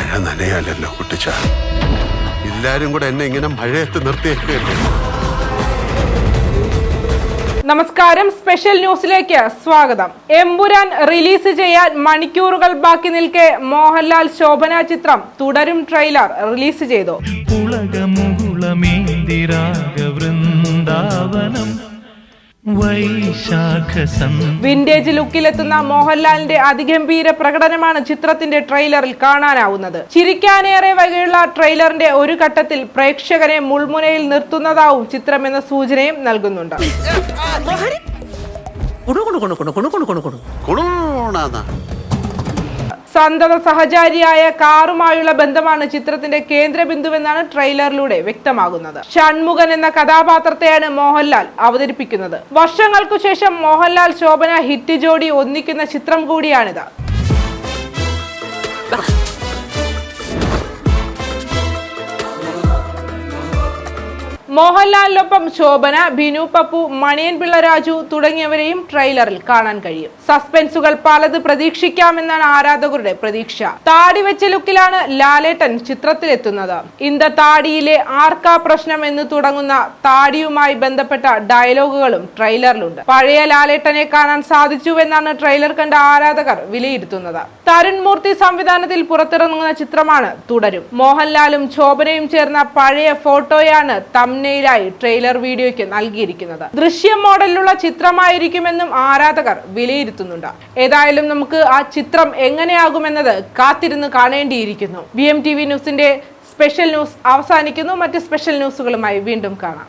മഴ നനയാലല്ലോ കുട്ടിച്ച. എല്ലാരും കൂടെ എന്നെ ഇങ്ങനെ മഴയത്ത് നിർത്തിയേക്കല്ലേ. നമസ്കാരം, സ്പെഷ്യൽ ന്യൂസിലേക്ക് സ്വാഗതം. എമ്പുരാൻ റിലീസ് ചെയ്യാൻ മണിക്കൂറുകൾ ബാക്കി നിൽക്കെ മോഹൻലാൽ ശോഭന ചിത്രം തുടരും ട്രെയിലർ റിലീസ് ചെയ്തു. വിന്റേജ് ലുക്കിലെത്തുന്ന മോഹൻലാലിന്റെ അതിഗംഭീര പ്രകടനമാണ് ചിത്രത്തിന്റെ ട്രെയിലറിൽ കാണാനാവുന്നത്. ചിരിക്കാനേറെ വകയുള്ള ട്രെയിലറിന്റെ ഒരു ഘട്ടത്തിൽ പ്രേക്ഷകരെ മുൾമുനയിൽ നിർത്തുന്നതാവും ചിത്രമെന്ന സൂചനയും നൽകുന്നുണ്ട്. സന്തത സഹചാരിയായ കാറുമായുള്ള ബന്ധമാണ് ചിത്രത്തിന്റെ കേന്ദ്രബിന്ദുവെന്നാണ് ട്രെയിലറിലൂടെ വ്യക്തമാകുന്നത്. ഷൺമുഖൻ എന്ന കഥാപാത്രത്തെയാണ് മോഹൻലാൽ അവതരിപ്പിക്കുന്നത്. വർഷങ്ങൾക്കു ശേഷം മോഹൻലാൽ ശോഭന ഹിറ്റ് ജോഡി ഒന്നിക്കുന്ന ചിത്രം കൂടിയാണിത്. മോഹൻലാലിനൊപ്പം ശോഭന, ബിനു പപ്പു, മണിയൻ പിള്ള രാജു തുടങ്ങിയവരെയും ട്രെയിലറിൽ കാണാൻ കഴിയും. സസ്പെൻസുകൾ പലത് പ്രതീക്ഷിക്കാമെന്നാണ് ആരാധകരുടെ പ്രതീക്ഷ. താടി വെച്ച ലുക്കിലാണ് ലാലേട്ടൻ ചിത്രത്തിലെത്തുന്നത്. ഇന്ത താടിയിലെ ആർക്കാ പ്രശ്നം എന്ന് തുടങ്ങുന്ന താടിയുമായി ബന്ധപ്പെട്ട ഡയലോഗുകളും ട്രെയിലറിലുണ്ട്. പഴയ ലാലേട്ടനെ കാണാൻ സാധിച്ചുവെന്നാണ് ട്രെയിലർ കണ്ട ആരാധകർ വിലയിരുത്തുന്നത്. തരുൺ മൂർത്തി സംവിധാനത്തിൽ പുറത്തിറങ്ങുന്ന ചിത്രമാണ് തുടരും. മോഹൻലാലും ശോഭനയും ചേർന്ന പഴയ ഫോട്ടോയാണ് തംബ്നെയിലായി ട്രെയിലർ വീഡിയോയ്ക്ക് നൽകിയിരിക്കുന്നത്. ദൃശ്യം മോഡലിലുള്ള ചിത്രമായിരിക്കുമെന്നും ആരാധകർ വിലയിരുത്തുന്നുണ്ട്. ഏതായാലും നമുക്ക് ആ ചിത്രം എങ്ങനെയാകുമെന്നത് കാത്തിരുന്ന് കാണേണ്ടിയിരിക്കുന്നു. BMTV ന്യൂസിന്റെ സ്പെഷ്യൽ ന്യൂസ് അവസാനിക്കുന്നു. മറ്റ് സ്പെഷ്യൽ ന്യൂസുകളുമായി വീണ്ടും കാണാം.